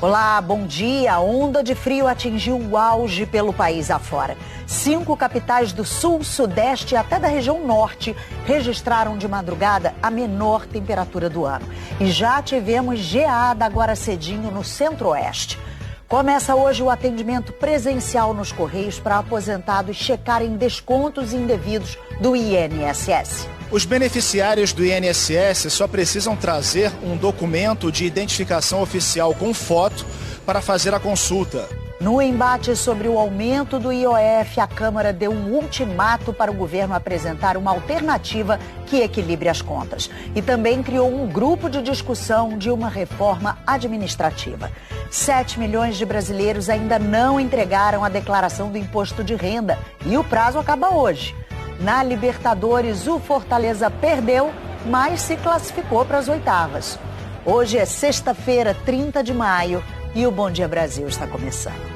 Olá, bom dia. A onda de frio atingiu o auge pelo país afora. 5 capitais do sul, sudeste e até da região norte registraram de madrugada a menor temperatura do ano. E já tivemos geada agora cedinho no centro-oeste. Começa hoje o atendimento presencial nos Correios para aposentados checarem descontos indevidos do INSS. Os beneficiários do INSS só precisam trazer um documento de identificação oficial com foto para fazer a consulta. No embate sobre o aumento do IOF, a Câmara deu um ultimato para o governo apresentar uma alternativa que equilibre as contas. E também criou um grupo de discussão de uma reforma administrativa. 7 milhões de brasileiros ainda não entregaram a declaração do imposto de renda e o prazo acaba hoje. Na Libertadores, o Fortaleza perdeu, mas se classificou para as oitavas. Hoje é sexta-feira, 30 de maio, e o Bom Dia Brasil está começando.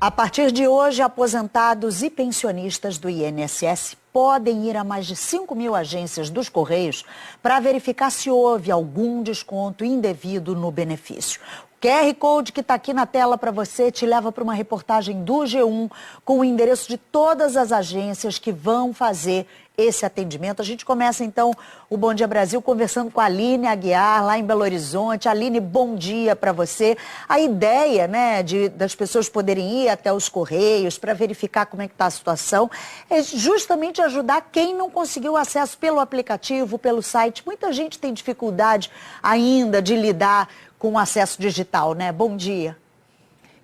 A partir de hoje, aposentados e pensionistas do INSS podem ir a mais de 5 mil agências dos Correios para verificar se houve algum desconto indevido no benefício. O QR Code que está aqui na tela para você te leva para uma reportagem do G1 com o endereço de todas as agências que vão fazer esse atendimento. A gente começa então o Bom Dia Brasil conversando com a Aline Aguiar, lá em Belo Horizonte. Aline, bom dia para você. A ideia, né, das pessoas poderem ir até os Correios para verificar como é que está a situação é justamente ajudar quem não conseguiu acesso pelo aplicativo, pelo site. Muita gente tem dificuldade ainda de lidar com o acesso digital, né? Bom dia.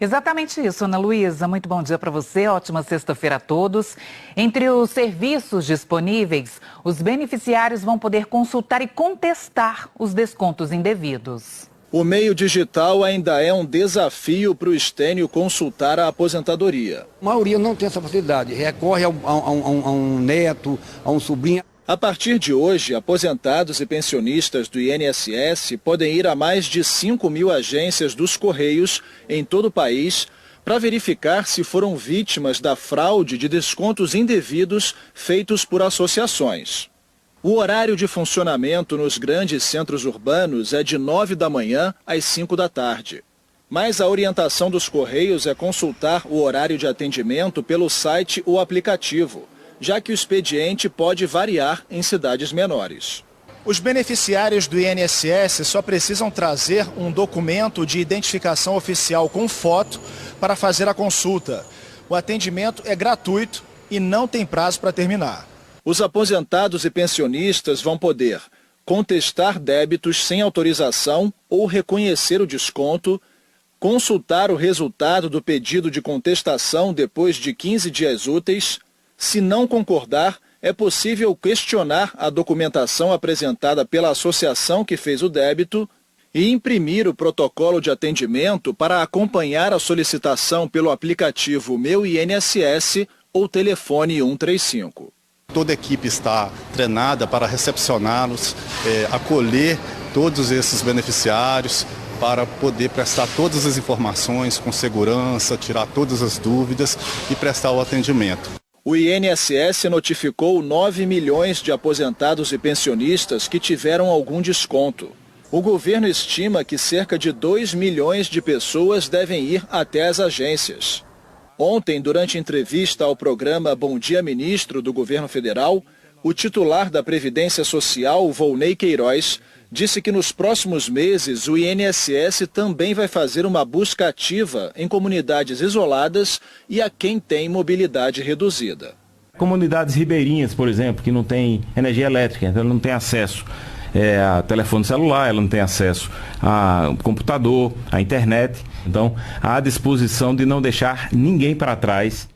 Exatamente isso, Ana Luísa. Muito bom dia para você, ótima sexta-feira a todos. Entre os serviços disponíveis, os beneficiários vão poder consultar e contestar os descontos indevidos. O meio digital ainda é um desafio para o estênio consultar a aposentadoria. A maioria não tem essa facilidade, recorre a um neto, a um sobrinho. A partir de hoje, aposentados e pensionistas do INSS podem ir a mais de 5 mil agências dos Correios em todo o país para verificar se foram vítimas da fraude de descontos indevidos feitos por associações. O horário de funcionamento nos grandes centros urbanos é de 9 da manhã às 5 da tarde. Mas a orientação dos Correios é consultar o horário de atendimento pelo site ou aplicativo, já que o expediente pode variar em cidades menores. Os beneficiários do INSS só precisam trazer um documento de identificação oficial com foto para fazer a consulta. O atendimento é gratuito e não tem prazo para terminar. Os aposentados e pensionistas vão poder contestar débitos sem autorização ou reconhecer o desconto, consultar o resultado do pedido de contestação depois de 15 dias úteis. Se não concordar, é possível questionar a documentação apresentada pela associação que fez o débito e imprimir o protocolo de atendimento para acompanhar a solicitação pelo aplicativo Meu INSS ou telefone 135. Toda a equipe está treinada para recepcioná-los, acolher todos esses beneficiários, para poder prestar todas as informações com segurança, tirar todas as dúvidas e prestar o atendimento. O INSS notificou 9 milhões de aposentados e pensionistas que tiveram algum desconto. O governo estima que cerca de 2 milhões de pessoas devem ir até as agências. Ontem, durante entrevista ao programa Bom Dia Ministro do Governo Federal, o titular da Previdência Social, Volney Queiroz, disse que nos próximos meses o INSS também vai fazer uma busca ativa em comunidades isoladas e a quem tem mobilidade reduzida. Comunidades ribeirinhas, por exemplo, que não tem energia elétrica, então ela não tem acesso a telefone celular, ela não tem acesso a computador, a internet. Então, há a disposição de não deixar ninguém para trás.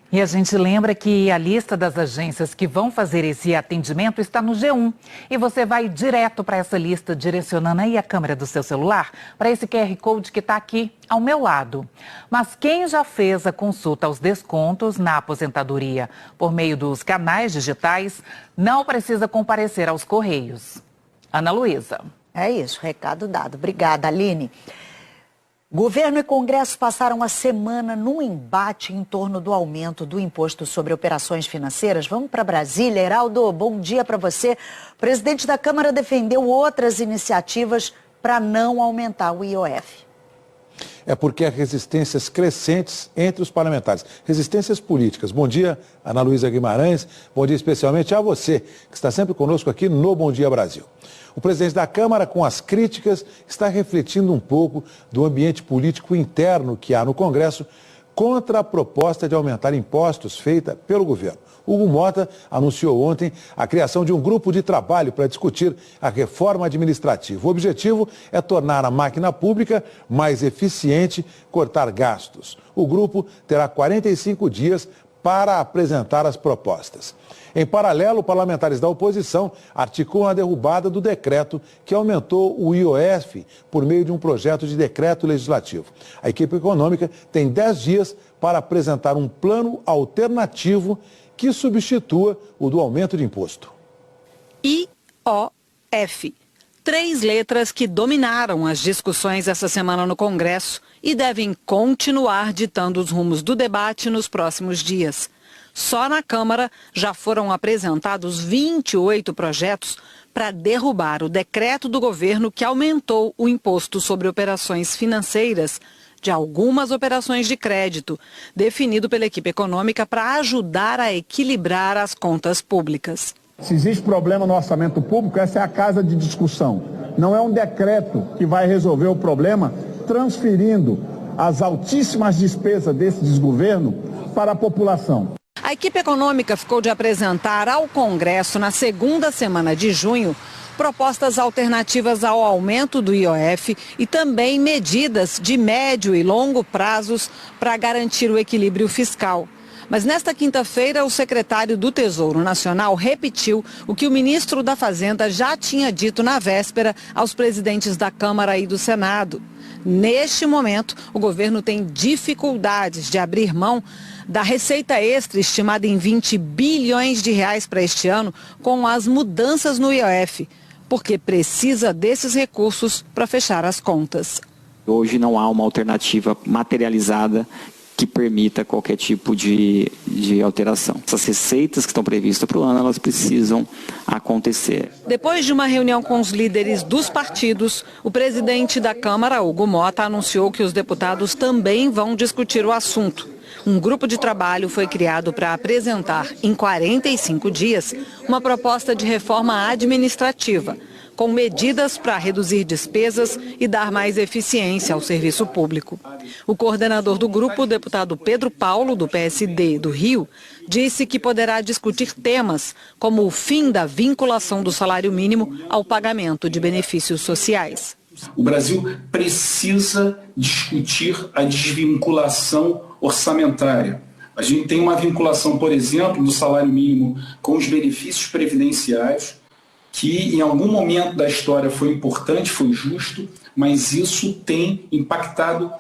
E a gente lembra que a lista das agências que vão fazer esse atendimento está no G1. E você vai direto para essa lista, direcionando aí a câmera do seu celular para esse QR Code que está aqui ao meu lado. Mas quem já fez a consulta aos descontos na aposentadoria por meio dos canais digitais não precisa comparecer aos Correios. Ana Luísa. É isso, recado dado. Obrigada, Aline. Governo e Congresso passaram a semana num embate em torno do aumento do imposto sobre operações financeiras. Vamos para Brasília. Heraldo, bom dia para você. O presidente da Câmara defendeu outras iniciativas para não aumentar o IOF. É porque há resistências crescentes entre os parlamentares, resistências políticas. Bom dia, Ana Luísa Guimarães. Bom dia especialmente a você, que está sempre conosco aqui no Bom Dia Brasil. O presidente da Câmara, com as críticas, está refletindo um pouco do ambiente político interno que há no Congresso contra a proposta de aumentar impostos feita pelo governo. Hugo Mota anunciou ontem a criação de um grupo de trabalho para discutir a reforma administrativa. O objetivo é tornar a máquina pública mais eficiente, cortar gastos. O grupo terá 45 dias para apresentar as propostas. Em paralelo, parlamentares da oposição articulam a derrubada do decreto que aumentou o IOF por meio de um projeto de decreto legislativo. A equipe econômica tem 10 dias para apresentar um plano alternativo que substitua o do aumento de imposto. IOF. 3 letras que dominaram as discussões essa semana no Congresso e devem continuar ditando os rumos do debate nos próximos dias. Só na Câmara já foram apresentados 28 projetos para derrubar o decreto do governo que aumentou o imposto sobre operações financeiras de algumas operações de crédito, definido pela equipe econômica para ajudar a equilibrar as contas públicas. Se existe problema no orçamento público, essa é a casa de discussão. Não é um decreto que vai resolver o problema transferindo as altíssimas despesas desse desgoverno para a população. A equipe econômica ficou de apresentar ao Congresso na segunda semana de junho propostas alternativas ao aumento do IOF e também medidas de médio e longo prazos para garantir o equilíbrio fiscal. Mas nesta quinta-feira, o secretário do Tesouro Nacional repetiu o que o ministro da Fazenda já tinha dito na véspera aos presidentes da Câmara e do Senado. Neste momento, o governo tem dificuldades de abrir mão da receita extra estimada em 20 bilhões de reais para este ano com as mudanças no IOF, porque precisa desses recursos para fechar as contas. Hoje não há uma alternativa materializada que permita qualquer tipo de alteração. Essas receitas que estão previstas para o ano, elas precisam acontecer. Depois de uma reunião com os líderes dos partidos, o presidente da Câmara, Hugo Mota, anunciou que os deputados também vão discutir o assunto. Um grupo de trabalho foi criado para apresentar, em 45 dias, uma proposta de reforma administrativa, com medidas para reduzir despesas e dar mais eficiência ao serviço público. O coordenador do grupo, o deputado Pedro Paulo, do PSD do Rio, disse que poderá discutir temas como o fim da vinculação do salário mínimo ao pagamento de benefícios sociais. O Brasil precisa discutir a desvinculação orçamentária. A gente tem uma vinculação, por exemplo, do salário mínimo com os benefícios previdenciários, que em algum momento da história foi importante, foi justo, mas isso tem impactado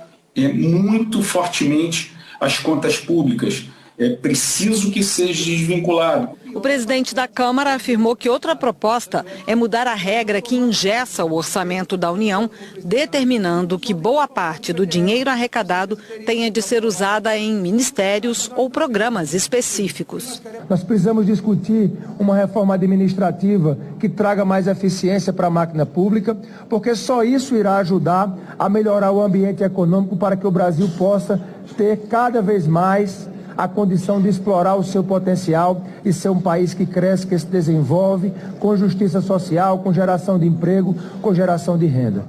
muito fortemente as contas públicas. É preciso que seja desvinculado. O presidente da Câmara afirmou que outra proposta é mudar a regra que engessa o orçamento da União, determinando que boa parte do dinheiro arrecadado tenha de ser usada em ministérios ou programas específicos. Nós precisamos discutir uma reforma administrativa que traga mais eficiência para a máquina pública, porque só isso irá ajudar a melhorar o ambiente econômico para que o Brasil possa ter cada vez mais a condição de explorar o seu potencial e ser um país que cresce, que se desenvolve, com justiça social, com geração de emprego, com geração de renda.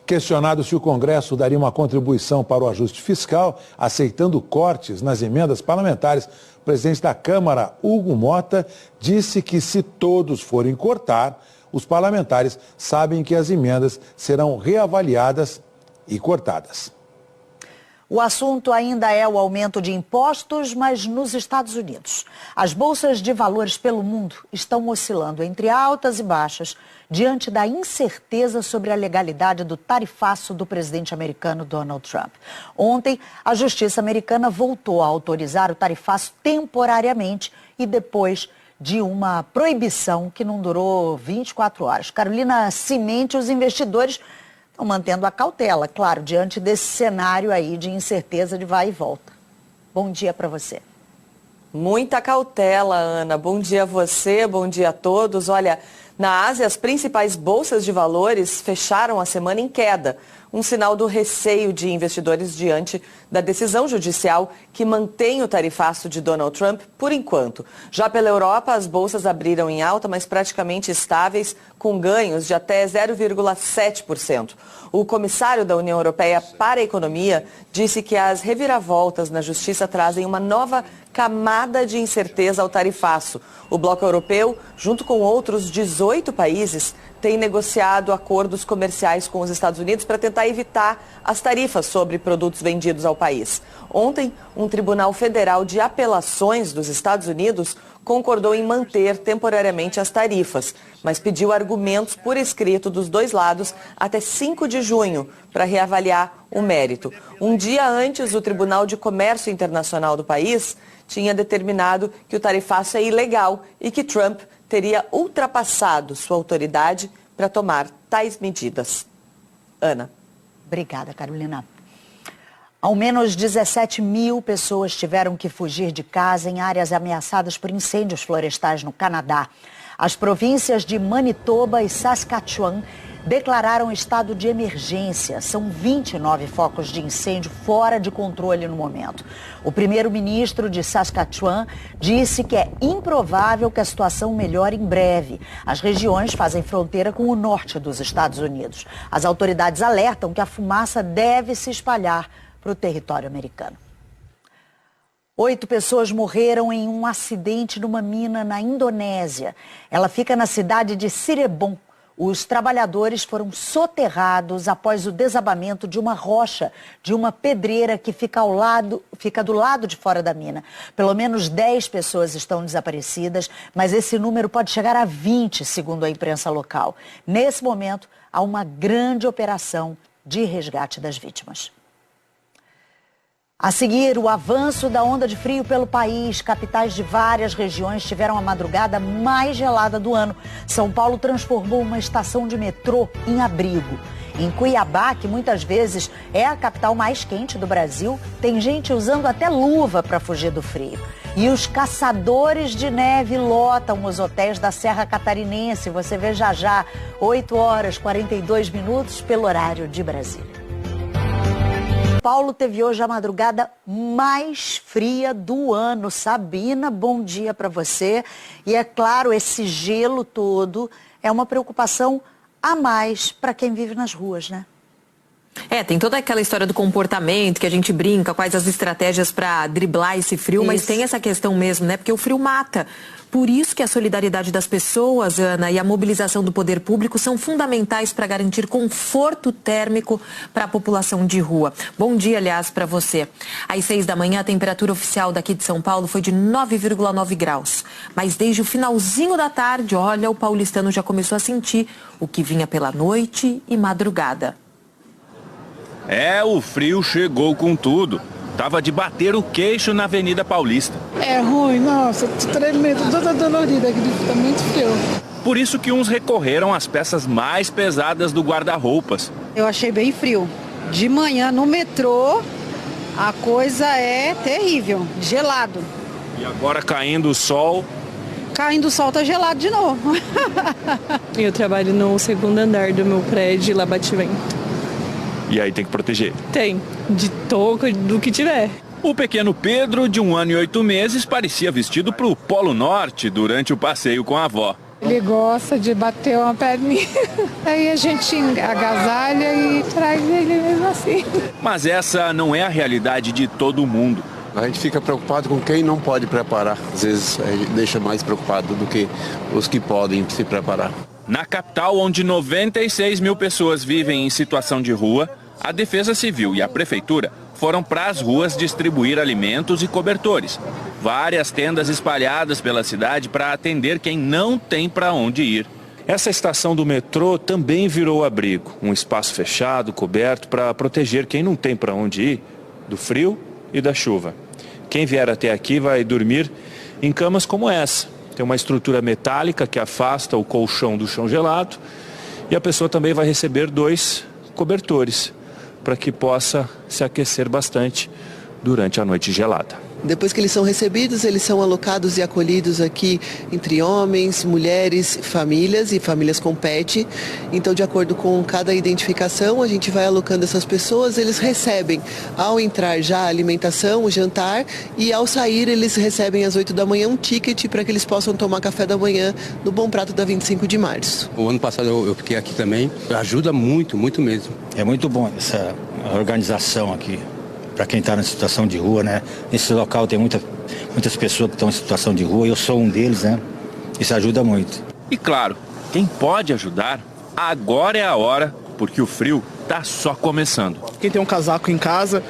Questionado se o Congresso daria uma contribuição para o ajuste fiscal, aceitando cortes nas emendas parlamentares, o presidente da Câmara, Hugo Mota, disse que se todos forem cortar, os parlamentares sabem que as emendas serão reavaliadas e cortadas. O assunto ainda é o aumento de impostos, mas nos Estados Unidos. As bolsas de valores pelo mundo estão oscilando entre altas e baixas diante da incerteza sobre a legalidade do tarifaço do presidente americano Donald Trump. Ontem, a Justiça americana voltou a autorizar o tarifaço temporariamente e depois de uma proibição que não durou 24 horas. Carolina Cimente, os investidores estão mantendo a cautela, claro, diante desse cenário aí de incerteza de vai e volta. Bom dia para você. Muita cautela, Ana. Bom dia a você, bom dia a todos. Olha, na Ásia, as principais bolsas de valores fecharam a semana em queda, um sinal do receio de investidores diante da decisão judicial que mantém o tarifaço de Donald Trump por enquanto. Já pela Europa, as bolsas abriram em alta, mas praticamente estáveis, com ganhos de até 0,7%. O comissário da União Europeia para a Economia disse que as reviravoltas na justiça trazem uma nova camada de incerteza ao tarifaço. O bloco europeu, junto com outros 18 países, tem negociado acordos comerciais com os Estados Unidos para tentar evitar as tarifas sobre produtos vendidos ao país. Ontem, um tribunal federal de apelações dos Estados Unidos concordou em manter temporariamente as tarifas, mas pediu argumentos por escrito dos dois lados até 5 de junho para reavaliar o mérito. Um dia antes, o Tribunal de Comércio Internacional do país tinha determinado que o tarifaço é ilegal e que Trump teria ultrapassado sua autoridade para tomar tais medidas. Ana. Obrigada, Carolina. Ao menos 17 mil pessoas tiveram que fugir de casa em áreas ameaçadas por incêndios florestais no Canadá. As províncias de Manitoba e Saskatchewan declararam estado de emergência. São 29 focos de incêndio fora de controle no momento. O primeiro-ministro de Saskatchewan disse que é improvável que a situação melhore em breve. As regiões fazem fronteira com o norte dos Estados Unidos. As autoridades alertam que a fumaça deve se espalhar para o território americano. 8 pessoas morreram em um acidente numa mina na Indonésia. Ela fica na cidade de Cirebon. Os trabalhadores foram soterrados após o desabamento de uma rocha, de uma pedreira que fica do lado de fora da mina. Pelo menos 10 pessoas estão desaparecidas, mas esse número pode chegar a 20, segundo a imprensa local. Nesse momento, há uma grande operação de resgate das vítimas. A seguir, o avanço da onda de frio pelo país. Capitais de várias regiões tiveram a madrugada mais gelada do ano. São Paulo transformou uma estação de metrô em abrigo. Em Cuiabá, que muitas vezes é a capital mais quente do Brasil, tem gente usando até luva para fugir do frio. E os caçadores de neve lotam os hotéis da Serra Catarinense. Você vê já já, 8 horas 42 minutos pelo horário de Brasília. Paulo teve hoje a madrugada mais fria do ano. Sabina, bom dia para você. E é claro, esse gelo todo é uma preocupação a mais para quem vive nas ruas, né? Tem toda aquela história do comportamento que a gente brinca, quais as estratégias para driblar esse frio, mas tem essa questão mesmo, né? Porque o frio mata. Por isso que a solidariedade das pessoas, Ana, e a mobilização do poder público são fundamentais para garantir conforto térmico para a população de rua. Bom dia, aliás, para você. Às 6 da manhã, a temperatura oficial daqui de São Paulo foi de 9,9 graus. Mas desde o finalzinho da tarde, olha, o paulistano já começou a sentir o que vinha pela noite e madrugada. O frio chegou com tudo. Tava de bater o queixo na Avenida Paulista. É ruim, nossa, tô tremendo, toda dolorida aqui, tá muito frio. Por isso que uns recorreram às peças mais pesadas do guarda-roupas. Eu achei bem frio. De manhã no metrô, a coisa é terrível, gelado. E agora caindo o sol. Caindo o sol tá gelado de novo. Eu trabalho no segundo andar do meu prédio, lá bate vento. E aí tem que proteger? Tem, de touca, do que tiver. O pequeno Pedro, de 1 ano e 8 meses, parecia vestido para o Polo Norte durante o passeio com a avó. Ele gosta de bater uma perninha, aí a gente agasalha e traz ele mesmo assim. Mas essa não é a realidade de todo mundo. A gente fica preocupado com quem não pode preparar. Às vezes a gente deixa mais preocupado do que os que podem se preparar. Na capital, onde 96 mil pessoas vivem em situação de rua, a Defesa Civil e a Prefeitura foram para as ruas distribuir alimentos e cobertores. Várias tendas espalhadas pela cidade para atender quem não tem para onde ir. Essa estação do metrô também virou abrigo, um espaço fechado, coberto, para proteger quem não tem para onde ir do frio e da chuva. Quem vier até aqui vai dormir em camas como essa. Tem uma estrutura metálica que afasta o colchão do chão gelado e a pessoa também vai receber 2 cobertores, para que possa se aquecer bastante durante a noite gelada. Depois que eles são recebidos, eles são alocados e acolhidos aqui entre homens, mulheres, famílias e famílias com pet. Então, de acordo com cada identificação, a gente vai alocando essas pessoas, eles recebem ao entrar já a alimentação, o jantar, e ao sair eles recebem às 8 da manhã um ticket para que eles possam tomar café da manhã no Bom Prato da 25 de março. O ano passado eu fiquei aqui também, ajuda muito, muito mesmo. É muito bom essa organização aqui. Para quem está na situação de rua, né? Nesse local tem muitas pessoas que estão em situação de rua, eu sou um deles, né? Isso ajuda muito. E claro, quem pode ajudar, agora é a hora, porque o frio está só começando. Quem tem um casaco em casa,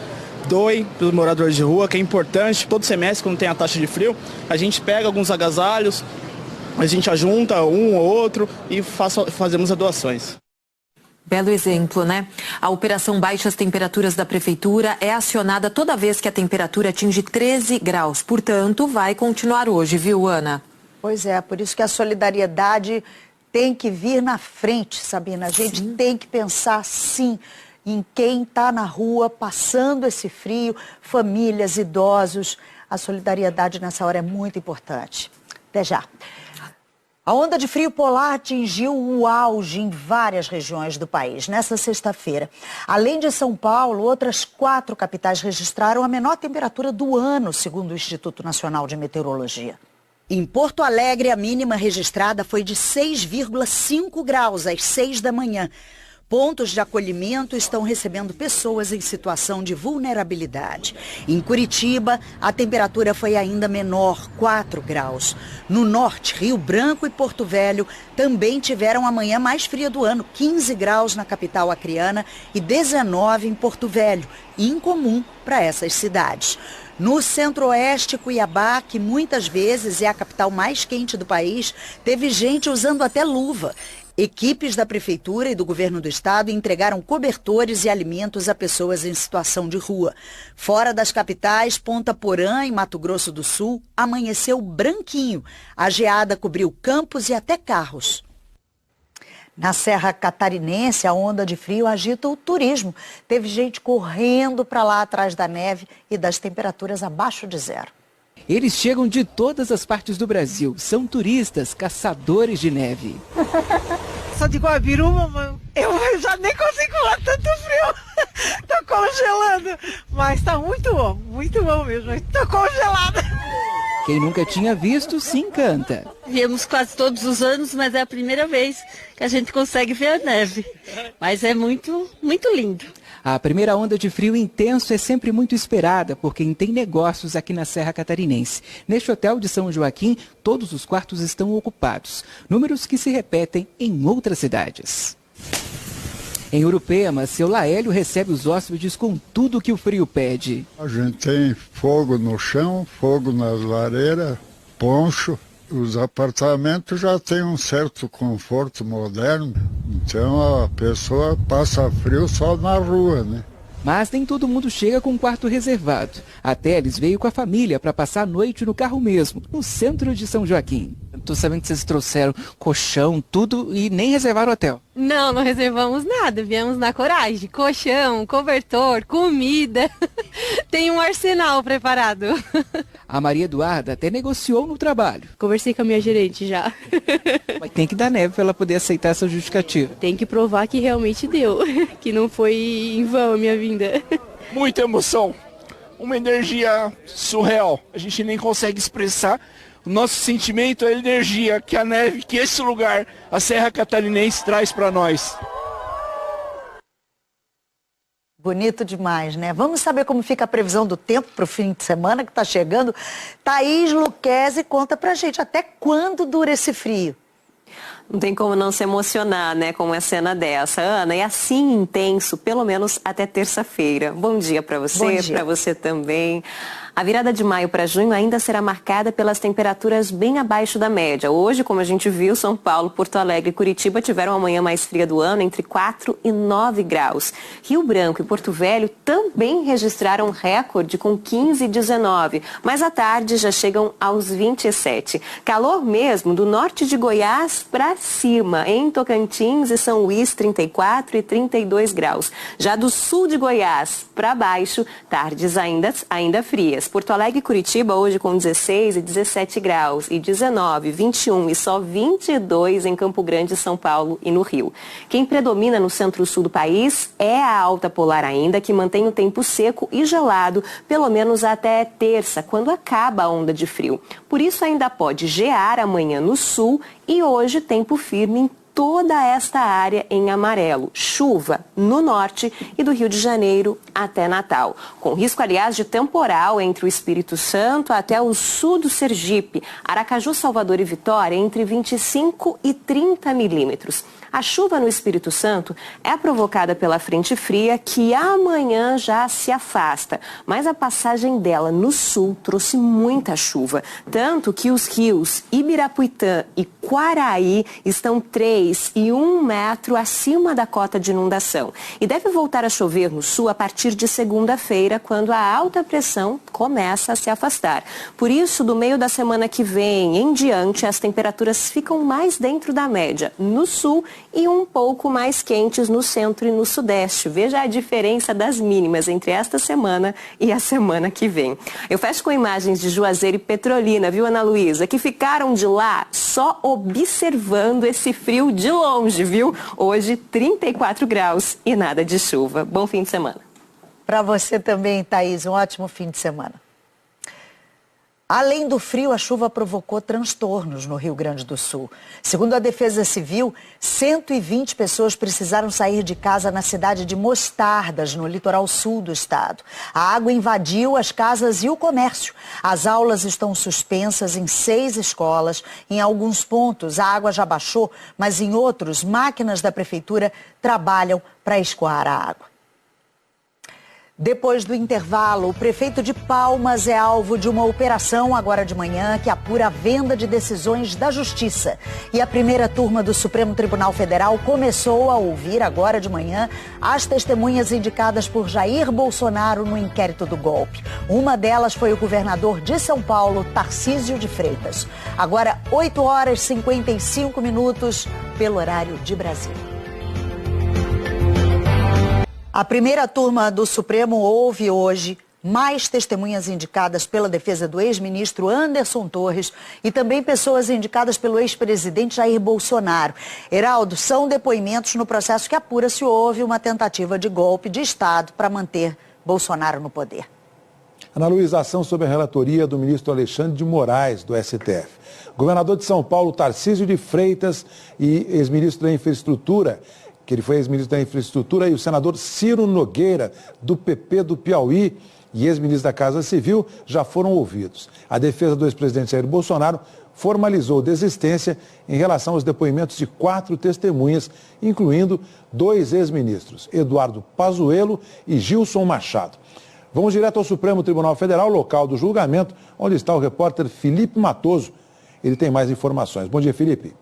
doe para os moradores de rua, que é importante. Todo semestre, quando tem a taxa de frio, a gente pega alguns agasalhos, a gente ajunta um ou outro e fazemos as doações. Belo exemplo, né? A operação Baixas Temperaturas da Prefeitura é acionada toda vez que a temperatura atinge 13 graus. Portanto, vai continuar hoje, viu, Ana? Pois é, por isso que a solidariedade tem que vir na frente, Sabina. A gente tem que pensar, sim, em quem está na rua passando esse frio, famílias, idosos. A solidariedade nessa hora é muito importante. Até já. A onda de frio polar atingiu o auge em várias regiões do país nesta sexta-feira. Além de São Paulo, outras 4 capitais registraram a menor temperatura do ano, segundo o Instituto Nacional de Meteorologia. Em Porto Alegre, a mínima registrada foi de 6,5 graus às 6 da manhã. Pontos de acolhimento estão recebendo pessoas em situação de vulnerabilidade. Em Curitiba, a temperatura foi ainda menor, 4 graus. No norte, Rio Branco e Porto Velho também tiveram a manhã mais fria do ano, 15 graus na capital acreana e 19 em Porto Velho, incomum para essas cidades. No centro-oeste, Cuiabá, que muitas vezes é a capital mais quente do país, teve gente usando até luva. Equipes da Prefeitura e do Governo do Estado entregaram cobertores e alimentos a pessoas em situação de rua. Fora das capitais, Ponta Porã, em Mato Grosso do Sul, amanheceu branquinho. A geada cobriu campos e até carros. Na Serra Catarinense, a onda de frio agita o turismo. Teve gente correndo para lá atrás da neve e das temperaturas abaixo de zero. Eles chegam de todas as partes do Brasil. São turistas, caçadores de neve. Sou de Guabiruma, eu já nem consigo lá tanto frio. Tô congelando. Mas tá muito bom mesmo. Tô congelada. Quem nunca tinha visto, se encanta. Viemos quase todos os anos, mas é a primeira vez que a gente consegue ver a neve. Mas é muito, muito lindo. A primeira onda de frio intenso é sempre muito esperada por quem tem negócios aqui na Serra Catarinense. Neste hotel de São Joaquim, todos os quartos estão ocupados. Números que se repetem em outras cidades. Em Urupema, seu Laélio recebe os hóspedes com tudo que o frio pede. A gente tem fogo no chão, fogo nas lareiras, poncho. Os apartamentos já têm um certo conforto moderno, então a pessoa passa frio só na rua, né? Mas nem todo mundo chega com um quarto reservado. A Teles veio com a família para passar a noite no carro mesmo, no centro de São Joaquim. Tô sabendo que vocês trouxeram colchão, tudo e nem reservaram hotel. Não reservamos nada, viemos na coragem. Colchão, cobertor, comida, tem um arsenal preparado. A Maria Eduarda até negociou no trabalho. Conversei com a minha gerente já. Mas tem que dar neve para ela poder aceitar essa justificativa. Tem que provar que realmente deu, que não foi em vão a minha vinda. Muita emoção, uma energia surreal, a gente nem consegue expressar. O nosso sentimento é a energia que a neve, que esse lugar, a Serra Catarinense, traz para nós. Bonito demais, né? Vamos saber como fica a previsão do tempo para o fim de semana que está chegando. Thaís Luquezzi conta pra gente até quando dura esse frio. Não tem como não se emocionar, né, com uma cena dessa. Ana, é assim intenso, pelo menos até terça-feira. Bom dia para você, para você também. A virada de maio para junho ainda será marcada pelas temperaturas bem abaixo da média. Hoje, como a gente viu, São Paulo, Porto Alegre e Curitiba tiveram a manhã mais fria do ano, entre 4 e 9 graus. Rio Branco e Porto Velho também registraram recorde com 15 e 19, mas à tarde já chegam aos 27. Calor mesmo do norte de Goiás para para cima. Em Tocantins e São Luís, 34 e 32 graus. Já do sul de Goiás para baixo, tardes ainda frias. Porto Alegre e Curitiba hoje com 16 e 17 graus. E 19, 21 e só 22 em Campo Grande, São Paulo e no Rio. Quem predomina no centro-sul do país é a alta polar ainda, que mantém o tempo seco e gelado, pelo menos até terça, quando acaba a onda de frio. Por isso ainda pode gear amanhã no sul e hoje tempo firme em toda esta área em amarelo. Chuva no norte e do Rio de Janeiro até Natal. Com risco, aliás, de temporal entre o Espírito Santo até o sul do Sergipe. Aracaju, Salvador e Vitória entre 25 e 30 milímetros. A chuva no Espírito Santo é provocada pela frente fria que amanhã já se afasta. Mas a passagem dela no sul trouxe muita chuva. Tanto que os rios Ibirapuitã e Quaraí estão 3 e 1 metro acima da cota de inundação. E deve voltar a chover no sul a partir de segunda-feira, quando a alta pressão começa a se afastar. Por isso, do meio da semana que vem em diante, as temperaturas ficam mais dentro da média no sul e um pouco mais quentes no centro e no sudeste. Veja a diferença das mínimas entre esta semana e a semana que vem. Eu fecho com imagens de Juazeiro e Petrolina, viu, Ana Luísa, que ficaram de lá só observando esse frio de longe, viu? Hoje, 34 graus e nada de chuva. Bom fim de semana. Para você também, Thaís, um ótimo fim de semana. Além do frio, a chuva provocou transtornos no Rio Grande do Sul. Segundo a Defesa Civil, 120 pessoas precisaram sair de casa na cidade de Mostardas, no litoral sul do estado. A água invadiu as casas e o comércio. As aulas estão suspensas em 6 escolas. Em alguns pontos, a água já baixou, mas em outros, máquinas da prefeitura trabalham para escoar a água. Depois do intervalo, o prefeito de Palmas é alvo de uma operação agora de manhã que apura a venda de decisões da Justiça. E a primeira turma do Supremo Tribunal Federal começou a ouvir agora de manhã as testemunhas indicadas por Jair Bolsonaro no inquérito do golpe. Uma delas foi o governador de São Paulo, Tarcísio de Freitas. Agora, 8 horas e 55 minutos pelo horário de Brasília. A primeira turma do Supremo ouve hoje mais testemunhas indicadas pela defesa do ex-ministro Anderson Torres e também pessoas indicadas pelo ex-presidente Jair Bolsonaro. Heraldo, são depoimentos no processo que apura se houve uma tentativa de golpe de Estado para manter Bolsonaro no poder. Ana Luísa, ação sob a relatoria do ministro Alexandre de Moraes, do STF. Governador de São Paulo, Tarcísio de Freitas, e ex-ministro da Infraestrutura, que ele foi ex-ministro da Infraestrutura, e o senador Ciro Nogueira, do PP do Piauí, e ex-ministro da Casa Civil, já foram ouvidos. A defesa do ex-presidente Jair Bolsonaro formalizou desistência em relação aos depoimentos de 4 testemunhas, incluindo 2 ex-ministros, Eduardo Pazuello e Gilson Machado. Vamos direto ao Supremo Tribunal Federal, local do julgamento, onde está o repórter Felipe Matoso. Ele tem mais informações. Bom dia, Felipe.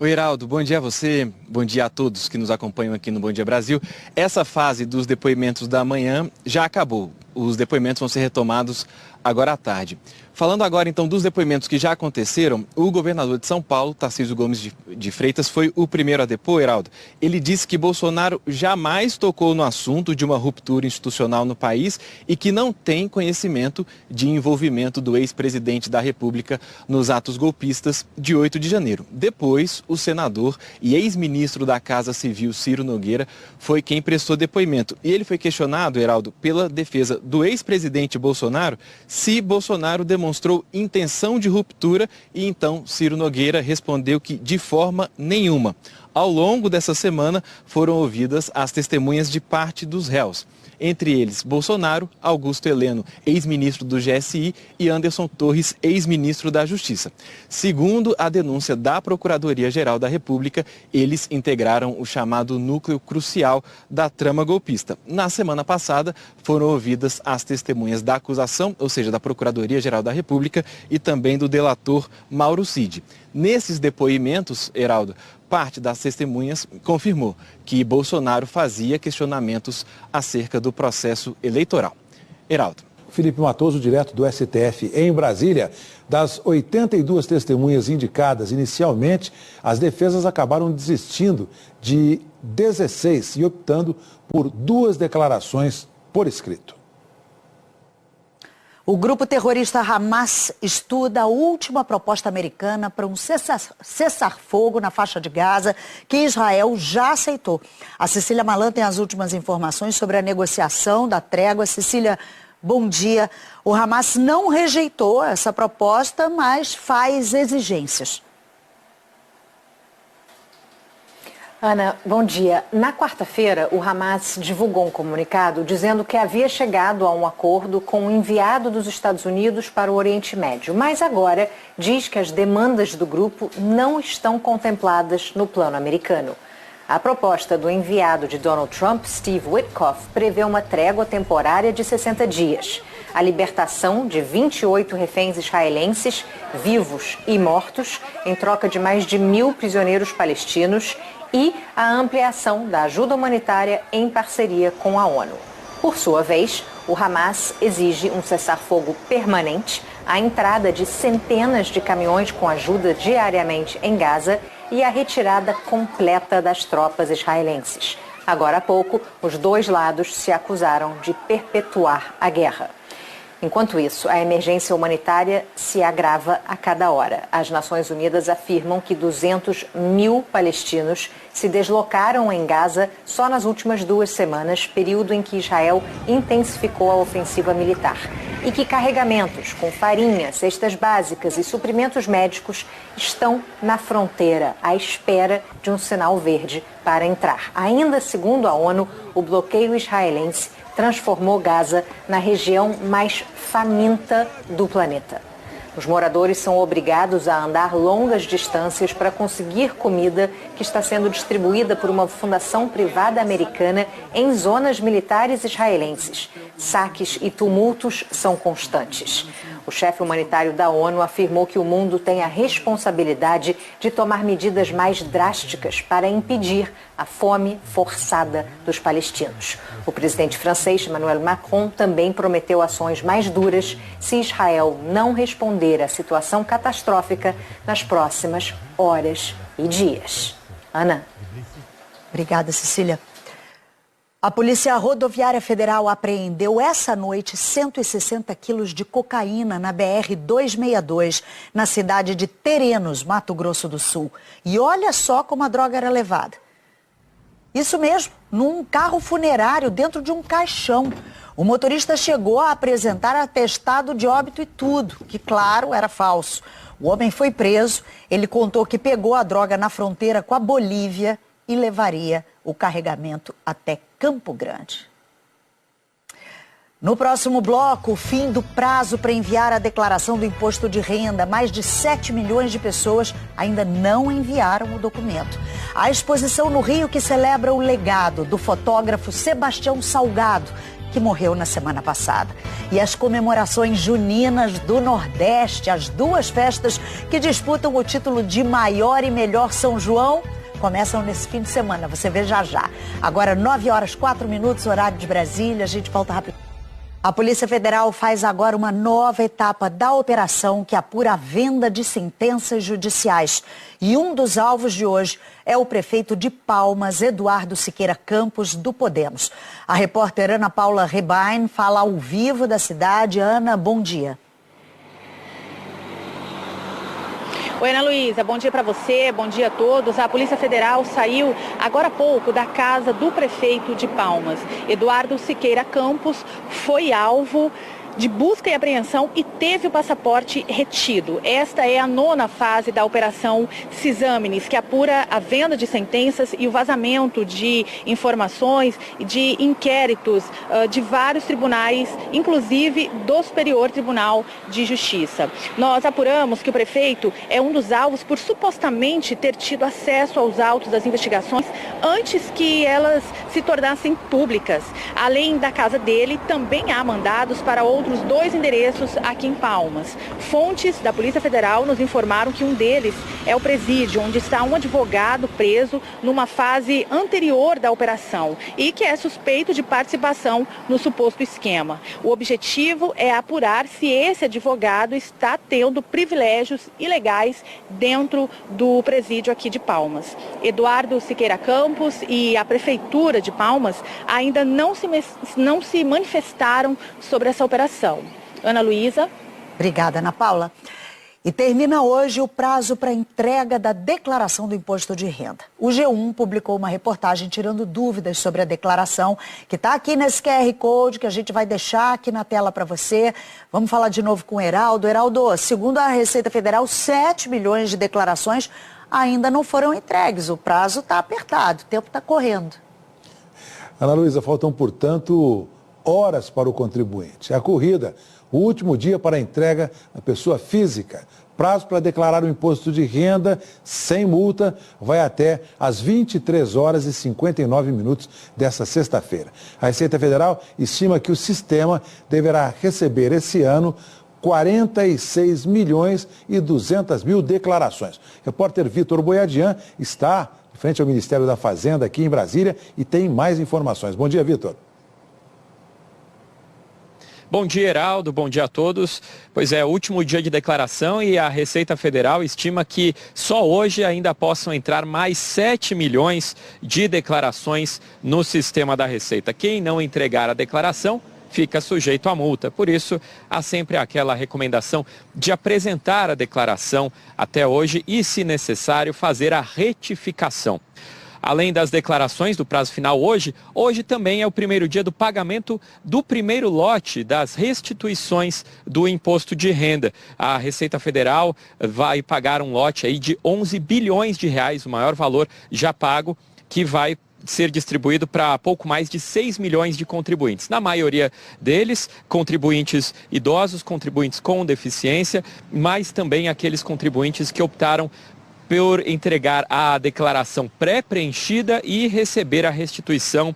Oi, Heraldo, bom dia a você, bom dia a todos que nos acompanham aqui no Bom Dia Brasil. Essa fase dos depoimentos da manhã já acabou. Os depoimentos vão ser retomados agora à tarde. Falando agora então dos depoimentos que já aconteceram, o governador de São Paulo, Tarcísio Gomes de Freitas, foi o primeiro a depor, Heraldo. Ele disse que Bolsonaro jamais tocou no assunto de uma ruptura institucional no país e que não tem conhecimento de envolvimento do ex-presidente da República nos atos golpistas de 8 de janeiro. Depois, o senador e ex-ministro da Casa Civil, Ciro Nogueira, foi quem prestou depoimento. E ele foi questionado, Heraldo, pela defesa do ex-presidente Bolsonaro, se Bolsonaro demonstrou intenção de ruptura, e então Ciro Nogueira respondeu que de forma nenhuma. Ao longo dessa semana foram ouvidas as testemunhas de parte dos réus. Entre eles, Bolsonaro, Augusto Heleno, ex-ministro do GSI, e Anderson Torres, ex-ministro da Justiça. Segundo a denúncia da Procuradoria-Geral da República, eles integraram o chamado núcleo crucial da trama golpista. Na semana passada, foram ouvidas as testemunhas da acusação, ou seja, da Procuradoria-Geral da República, e também do delator Mauro Cid. Nesses depoimentos, Heraldo, parte das testemunhas confirmou que Bolsonaro fazia questionamentos acerca do processo eleitoral. Heraldo. Felipe Matoso, direto do STF em Brasília. Das 82 testemunhas indicadas inicialmente, as defesas acabaram desistindo de 16 e optando por 2 declarações por escrito. O grupo terrorista Hamas estuda a última proposta americana para um cessar-fogo na faixa de Gaza, que Israel já aceitou. A Cecília Malan tem as últimas informações sobre a negociação da trégua. Cecília, bom dia. O Hamas não rejeitou essa proposta, mas faz exigências. Ana, bom dia. Na quarta-feira, o Hamas divulgou um comunicado dizendo que havia chegado a um acordo com o enviado dos Estados Unidos para o Oriente Médio, mas agora diz que as demandas do grupo não estão contempladas no plano americano. A proposta do enviado de Donald Trump, Steve Witkoff, prevê uma trégua temporária de 60 dias, a libertação de 28 reféns israelenses, vivos e mortos, em troca de mais de 1.000 prisioneiros palestinos, e a ampliação da ajuda humanitária em parceria com a ONU. Por sua vez, o Hamas exige um cessar-fogo permanente, a entrada de centenas de caminhões com ajuda diariamente em Gaza e a retirada completa das tropas israelenses. Agora há pouco, os dois lados se acusaram de perpetuar a guerra. Enquanto isso, a emergência humanitária se agrava a cada hora. As Nações Unidas afirmam que 200.000 palestinos se deslocaram em Gaza só nas últimas 2 semanas, período em que Israel intensificou a ofensiva militar. E que carregamentos com farinha, cestas básicas e suprimentos médicos estão na fronteira, à espera de um sinal verde para entrar. Ainda segundo a ONU, o bloqueio israelense transformou Gaza na região mais faminta do planeta. Os moradores são obrigados a andar longas distâncias para conseguir comida que está sendo distribuída por uma fundação privada americana em zonas militares israelenses. Saques e tumultos são constantes. O chefe humanitário da ONU afirmou que o mundo tem a responsabilidade de tomar medidas mais drásticas para impedir a fome forçada dos palestinos. O presidente francês Emmanuel Macron também prometeu ações mais duras se Israel não responder à situação catastrófica nas próximas horas e dias. Ana. Obrigada, Cecília. A Polícia Rodoviária Federal apreendeu essa noite 160 quilos de cocaína na BR-262, na cidade de Terenos, Mato Grosso do Sul. E olha só como a droga era levada. Isso mesmo, num carro funerário dentro de um caixão. O motorista chegou a apresentar atestado de óbito e tudo, que claro, era falso. O homem foi preso, ele contou que pegou a droga na fronteira com a Bolívia e levaria o carregamento até Campo Grande. No próximo bloco, o fim do prazo para enviar a declaração do imposto de renda. Mais de 7 milhões de pessoas ainda não enviaram o documento. A exposição no Rio que celebra o legado do fotógrafo Sebastião Salgado, que morreu na semana passada. E as comemorações juninas do Nordeste, as 2 festas que disputam o título de maior e melhor São João, começam nesse fim de semana, você vê já já. Agora 9h04, horário de Brasília, a gente volta rápido. A Polícia Federal faz agora uma nova etapa da operação que apura a venda de sentenças judiciais. E um dos alvos de hoje é o prefeito de Palmas, Eduardo Siqueira Campos, do Podemos. A repórter Ana Paula Rebain fala ao vivo da cidade. Ana, bom dia. Oi, Ana Luísa, bom dia para você, bom dia a todos. A Polícia Federal saiu agora há pouco da casa do prefeito de Palmas. Eduardo Siqueira Campos foi alvo de busca e apreensão e teve o passaporte retido. Esta é a 9ª fase da Operação Cisâmenes, que apura a venda de sentenças e o vazamento de informações e de inquéritos de vários tribunais, inclusive do Superior Tribunal de Justiça. Nós apuramos que o prefeito é um dos alvos por supostamente ter tido acesso aos autos das investigações antes que elas se tornassem públicas. Além da casa dele, também há mandados para outros outros 2 endereços aqui em Palmas. Fontes da Polícia Federal nos informaram que um deles é o presídio, onde está um advogado preso numa fase anterior da operação e que é suspeito de participação no suposto esquema. O objetivo é apurar se esse advogado está tendo privilégios ilegais dentro do presídio aqui de Palmas. Eduardo Siqueira Campos e a Prefeitura de Palmas ainda não se manifestaram sobre essa operação. Ana Luísa. Obrigada, Ana Paula. E termina hoje o prazo para entrega da declaração do imposto de renda. O G1 publicou uma reportagem tirando dúvidas sobre a declaração, que está aqui nesse QR Code, que a gente vai deixar aqui na tela para você. Vamos falar de novo com o Heraldo. Heraldo, segundo a Receita Federal, 7 milhões de declarações ainda não foram entregues. O prazo está apertado, o tempo está correndo. Ana Luísa, faltam, portanto, horas para o contribuinte. A corrida, o último dia para a entrega da pessoa física. Prazo para declarar o imposto de renda sem multa vai até às 23 horas e 59 minutos desta sexta-feira. A Receita Federal estima que o sistema deverá receber esse ano 46 milhões e 200 mil declarações. O repórter Vitor Boiadian está em frente ao Ministério da Fazenda aqui em Brasília e tem mais informações. Bom dia, Vitor. Bom dia, Heraldo. Bom dia a todos. Pois é, o último dia de declaração e a Receita Federal estima que só hoje ainda possam entrar mais 7 milhões de declarações no sistema da Receita. Quem não entregar a declaração fica sujeito à multa. Por isso, há sempre aquela recomendação de apresentar a declaração até hoje e, se necessário, fazer a retificação. Além das declarações do prazo final hoje também é o primeiro dia do pagamento do primeiro lote das restituições do imposto de renda. A Receita Federal vai pagar um lote aí de 11 bilhões de reais, o maior valor já pago, que vai ser distribuído para pouco mais de 6 milhões de contribuintes. Na maioria deles, contribuintes idosos, contribuintes com deficiência, mas também aqueles contribuintes que optaram por entregar a declaração pré-preenchida e receber a restituição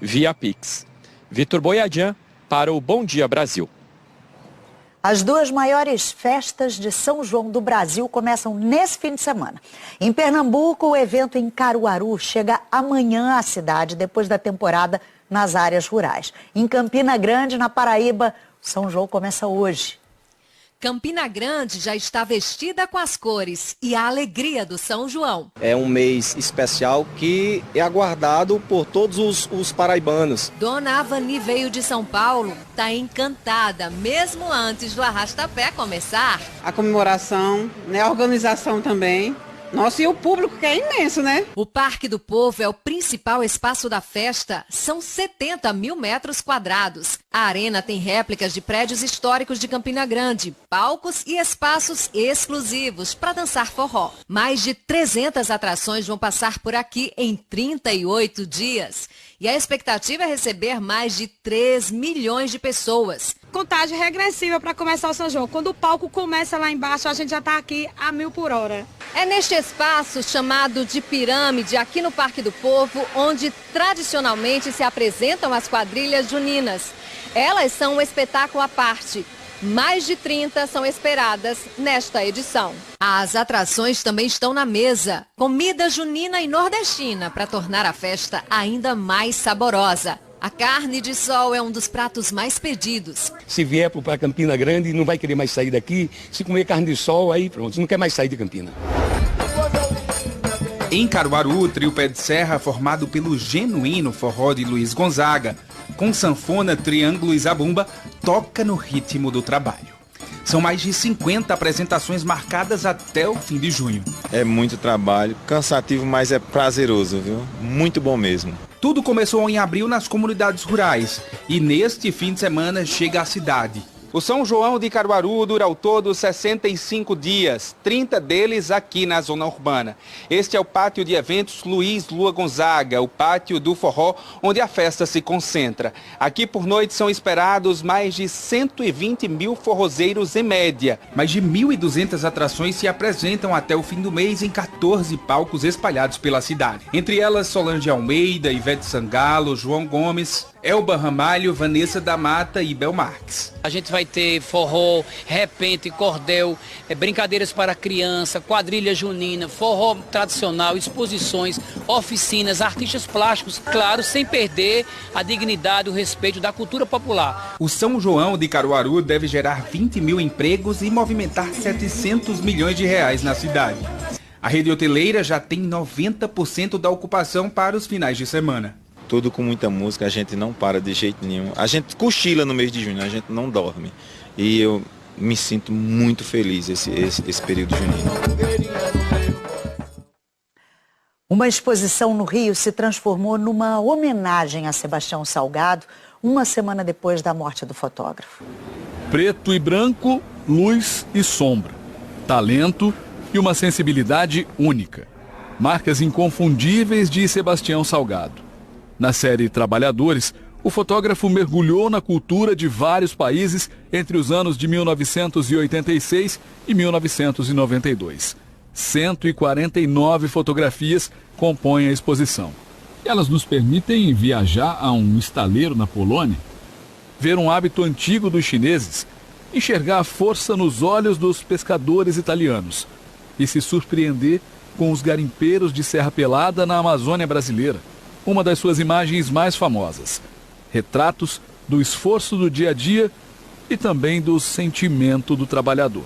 via Pix. Vitor Boiadian para o Bom Dia Brasil. As 2 maiores festas de São João do Brasil começam nesse fim de semana. Em Pernambuco, o evento em Caruaru chega amanhã à cidade, depois da temporada nas áreas rurais. Em Campina Grande, na Paraíba, São João começa hoje. Campina Grande já está vestida com as cores e a alegria do São João. É um mês especial que é aguardado por todos os paraibanos. Dona Avani veio de São Paulo, está encantada, mesmo antes do arrastapé começar. A comemoração, né, a organização também. Nossa, e o público que é imenso, né? O Parque do Povo é o principal espaço da festa. São 70 mil metros quadrados. A arena tem réplicas de prédios históricos de Campina Grande, palcos e espaços exclusivos para dançar forró. Mais de 300 atrações vão passar por aqui em 38 dias. E a expectativa é receber mais de 3 milhões de pessoas. Contagem regressiva para começar o São João. Quando o palco começa lá embaixo, a gente já está aqui a 1000 por hora. É neste espaço chamado de pirâmide, aqui no Parque do Povo, onde tradicionalmente se apresentam as quadrilhas juninas. Elas são um espetáculo à parte. Mais de 30 são esperadas nesta edição. As atrações também estão na mesa. Comida junina e nordestina para tornar a festa ainda mais saborosa. A carne de sol é um dos pratos mais pedidos. Se vier para Campina Grande, não vai querer mais sair daqui. Se comer carne de sol, aí pronto, não quer mais sair de Campina. Em Caruaru, o trio Pé de Serra, formado pelo genuíno forró de Luiz Gonzaga, com sanfona, triângulo e zabumba, toca no ritmo do trabalho. São mais de 50 apresentações marcadas até o fim de junho. É muito trabalho, cansativo, mas é prazeroso, viu? Muito bom mesmo. Tudo começou em abril nas comunidades rurais e neste fim de semana chega à cidade. O São João de Caruaru dura ao todo 65 dias, 30 deles aqui na zona urbana. Este é o pátio de eventos Luiz Lua Gonzaga, o pátio do forró, onde a festa se concentra. Aqui por noite são esperados mais de 120 mil forrozeiros em média. Mais de 1.200 atrações se apresentam até o fim do mês em 14 palcos espalhados pela cidade. Entre elas, Solange Almeida, Ivete Sangalo, João Gomes. Elba Ramalho, Vanessa da Mata e Bel Marques. A gente vai ter forró, repente, cordel, brincadeiras para criança, quadrilha junina, forró tradicional, exposições, oficinas, artistas plásticos, claro, sem perder a dignidade e o respeito da cultura popular. O São João de Caruaru deve gerar 20 mil empregos e movimentar 700 milhões de reais na cidade. A rede hoteleira já tem 90% da ocupação para os finais de semana. Tudo com muita música, a gente não para de jeito nenhum. A gente cochila no mês de junho, a gente não dorme. E eu me sinto muito feliz esse período junino. Uma exposição no Rio se transformou numa homenagem a Sebastião Salgado, uma semana depois da morte do fotógrafo. Preto e branco, luz e sombra. Talento e uma sensibilidade única. Marcas inconfundíveis de Sebastião Salgado. Na série Trabalhadores, o fotógrafo mergulhou na cultura de vários países entre os anos de 1986 e 1992. 149 fotografias compõem a exposição. Elas nos permitem viajar a um estaleiro na Polônia, ver um hábito antigo dos chineses, enxergar a força nos olhos dos pescadores italianos e se surpreender com os garimpeiros de Serra Pelada na Amazônia brasileira. Uma das suas imagens mais famosas. Retratos do esforço do dia a dia e também do sentimento do trabalhador.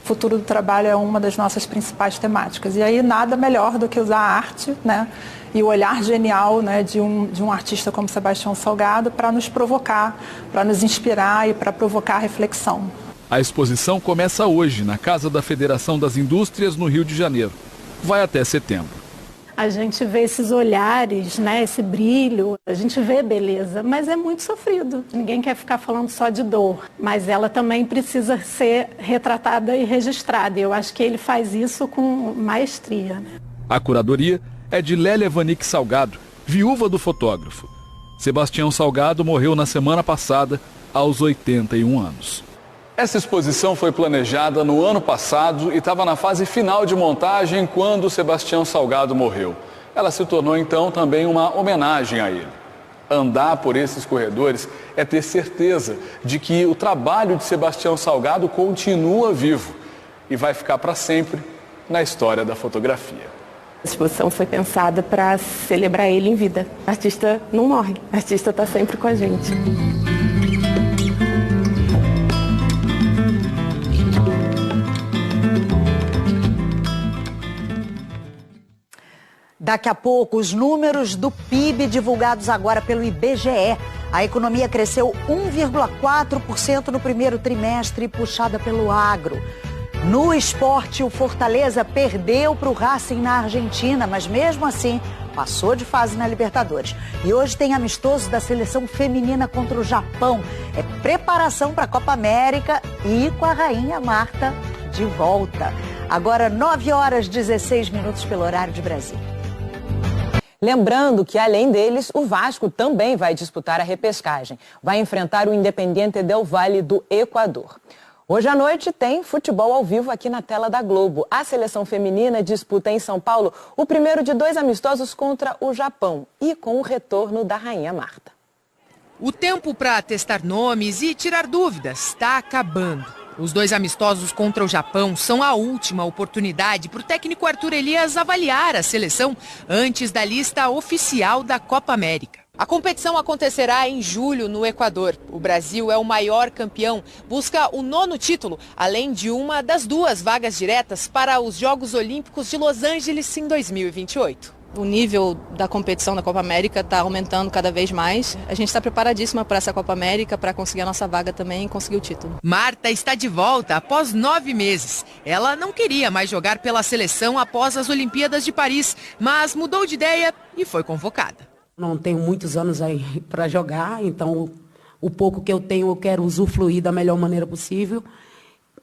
O futuro do trabalho é uma das nossas principais temáticas. E aí nada melhor do que usar a arte, né, e o olhar genial, né, de um artista como Sebastião Salgado para nos provocar, para nos inspirar e para provocar reflexão. A exposição começa hoje na Casa da Federação das Indústrias, no Rio de Janeiro. Vai até setembro. A gente vê esses olhares, né, esse brilho, a gente vê beleza, mas é muito sofrido. Ninguém quer ficar falando só de dor, mas ela também precisa ser retratada e registrada. E eu acho que ele faz isso com maestria. Né? A curadoria é de Lélia Vanik Salgado, viúva do fotógrafo. Sebastião Salgado morreu na semana passada, aos 81 anos. Essa exposição foi planejada no ano passado e estava na fase final de montagem quando Sebastião Salgado morreu. Ela se tornou então também uma homenagem a ele. Andar por esses corredores é ter certeza de que o trabalho de Sebastião Salgado continua vivo e vai ficar para sempre na história da fotografia. A exposição foi pensada para celebrar ele em vida. O artista não morre, o artista está sempre com a gente. Daqui a pouco, os números do PIB divulgados agora pelo IBGE. A economia cresceu 1,4% no primeiro trimestre, puxada pelo agro. No esporte, o Fortaleza perdeu para o Racing na Argentina, mas mesmo assim passou de fase na Libertadores. E hoje tem amistoso da seleção feminina contra o Japão. É preparação para a Copa América e com a rainha Marta de volta. Agora, 9h16 pelo horário de Brasília. Lembrando que, além deles, o Vasco também vai disputar a repescagem. Vai enfrentar o Independiente del Valle do Equador. Hoje à noite tem futebol ao vivo aqui na tela da Globo. A seleção feminina disputa em São Paulo o primeiro de 2 amistosos contra o Japão e com o retorno da rainha Marta. O tempo para testar nomes e tirar dúvidas está acabando. Os 2 amistosos contra o Japão são a última oportunidade para o técnico Arthur Elias avaliar a seleção antes da lista oficial da Copa América. A competição acontecerá em julho no Equador. O Brasil é o maior campeão, busca o 9º título, além de uma das 2 vagas diretas para os Jogos Olímpicos de Los Angeles em 2028. O nível da competição da Copa América está aumentando cada vez mais. A gente está preparadíssima para essa Copa América, para conseguir a nossa vaga também e conseguir o título. Marta está de volta após 9 meses. Ela não queria mais jogar pela seleção após as Olimpíadas de Paris, mas mudou de ideia e foi convocada. Não tenho muitos anos aí para jogar, então o pouco que eu tenho eu quero usufruir da melhor maneira possível.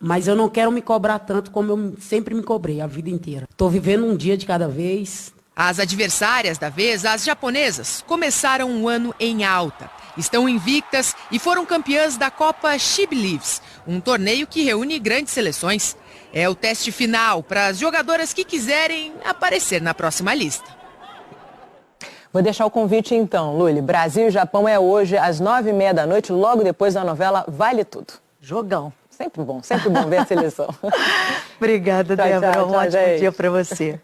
Mas eu não quero me cobrar tanto como eu sempre me cobrei a vida inteira. Estou vivendo um dia de cada vez. As adversárias da vez, as japonesas, começaram um ano em alta. Estão invictas e foram campeãs da Copa She Believes, um torneio que reúne grandes seleções. É o teste final para as jogadoras que quiserem aparecer na próxima lista. Vou deixar o convite então, Luli. Brasil e Japão é hoje às 9h30 da noite, logo depois da novela Vale Tudo. Jogão. Sempre bom ver a seleção. Obrigada, Débora. Um ótimo dia para você.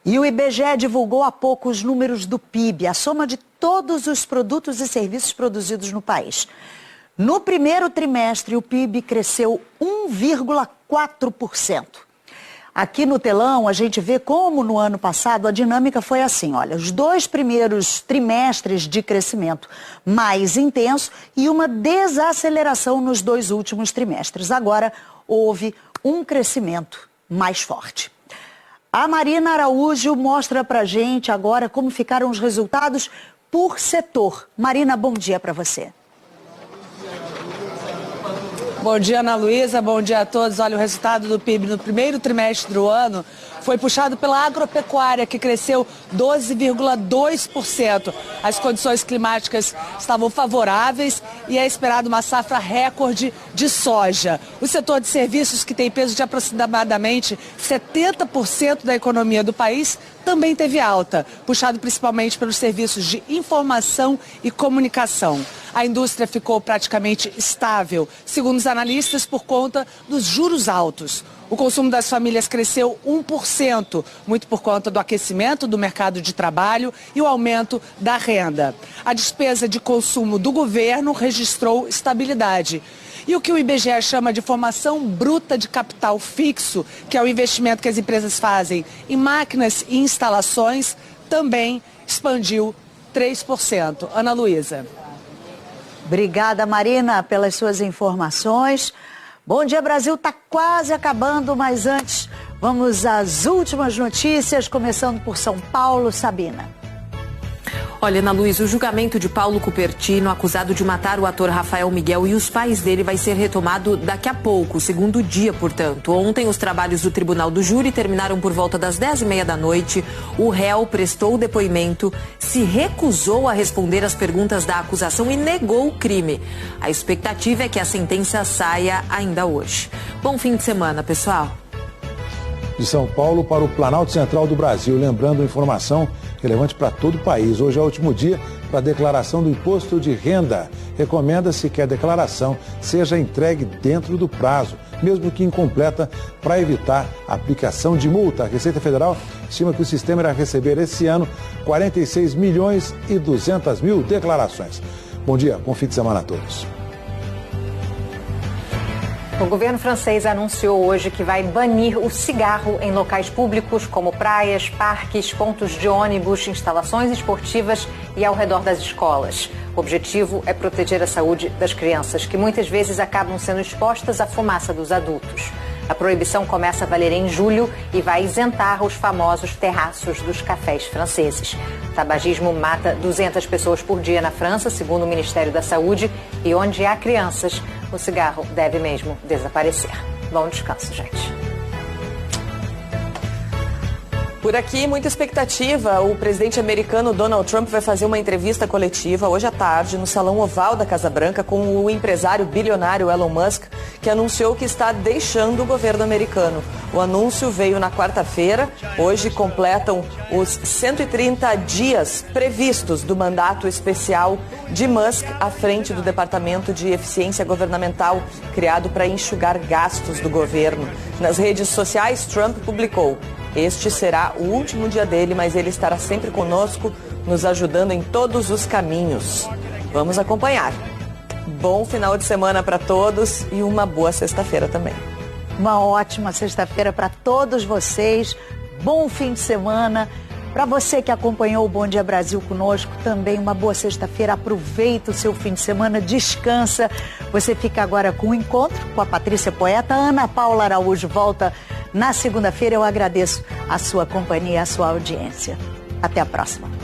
E o IBGE divulgou há pouco os números do PIB, a soma de todos os produtos e serviços produzidos no país. No primeiro trimestre, o PIB cresceu 1,4%. Aqui no telão, a gente vê como no ano passado a dinâmica foi assim, olha, os 2 primeiros trimestres de crescimento mais intenso e uma desaceleração nos 2 últimos trimestres. Agora, houve um crescimento mais forte. A Marina Araújo mostra pra gente agora como ficaram os resultados por setor. Marina, bom dia para você. Bom dia, Ana Luísa. Bom dia a todos. Olha, o resultado do PIB no primeiro trimestre do ano foi puxado pela agropecuária, que cresceu 12,2%. As condições climáticas estavam favoráveis e é esperado uma safra recorde de soja. O setor de serviços, que tem peso de aproximadamente 70% da economia do país, também teve alta, puxado principalmente pelos serviços de informação e comunicação. A indústria ficou praticamente estável, segundo os analistas, por conta dos juros altos. O consumo das famílias cresceu 1%, muito por conta do aquecimento do mercado de trabalho e o aumento da renda. A despesa de consumo do governo registrou estabilidade. E o que o IBGE chama de formação bruta de capital fixo, que é o investimento que as empresas fazem em máquinas e instalações, também expandiu 3%. Ana Luísa. Obrigada, Marina, pelas suas informações. Bom Dia Brasil está quase acabando, mas antes vamos às últimas notícias, começando por São Paulo. Sabina. Olha, Ana Luísa, o julgamento de Paulo Cupertino, acusado de matar o ator Rafael Miguel e os pais dele, vai ser retomado daqui a pouco, segundo dia, portanto. Ontem, os trabalhos do Tribunal do Júri terminaram por volta das 10h30 da noite. O réu prestou o depoimento, se recusou a responder às perguntas da acusação e negou o crime. A expectativa é que a sentença saia ainda hoje. Bom fim de semana, pessoal. De São Paulo para o Planalto Central do Brasil, lembrando informação relevante para todo o país. Hoje é o último dia para a declaração do imposto de renda. Recomenda-se que a declaração seja entregue dentro do prazo, mesmo que incompleta, para evitar a aplicação de multa. A Receita Federal estima que o sistema irá receber esse ano 46.200.000 declarações. Bom dia, bom fim de semana a todos. O governo francês anunciou hoje que vai banir o cigarro em locais públicos como praias, parques, pontos de ônibus, instalações esportivas e ao redor das escolas. O objetivo é proteger a saúde das crianças, que muitas vezes acabam sendo expostas à fumaça dos adultos. A proibição começa a valer em julho e vai isentar os famosos terraços dos cafés franceses. O tabagismo mata 200 pessoas por dia na França, segundo o Ministério da Saúde, e onde há crianças, o cigarro deve mesmo desaparecer. Bom descanso, gente. Por aqui, muita expectativa. O presidente americano Donald Trump vai fazer uma entrevista coletiva hoje à tarde no Salão Oval da Casa Branca com o empresário bilionário Elon Musk, que anunciou que está deixando o governo americano. O anúncio veio na quarta-feira. Hoje completam os 130 dias previstos do mandato especial de Musk à frente do Departamento de Eficiência Governamental, criado para enxugar gastos do governo. Nas redes sociais, Trump publicou: "Este será o último dia dele, mas ele estará sempre conosco, nos ajudando em todos os caminhos." Vamos acompanhar. Bom final de semana para todos e uma boa sexta-feira também. Uma ótima sexta-feira para todos vocês. Bom fim de semana. Para você que acompanhou o Bom Dia Brasil conosco, também uma boa sexta-feira. Aproveita o seu fim de semana, descansa. Você fica agora com o encontro com a Patrícia Poeta. Ana Paula Araújo volta na segunda-feira. Eu agradeço a sua companhia e a sua audiência. Até a próxima.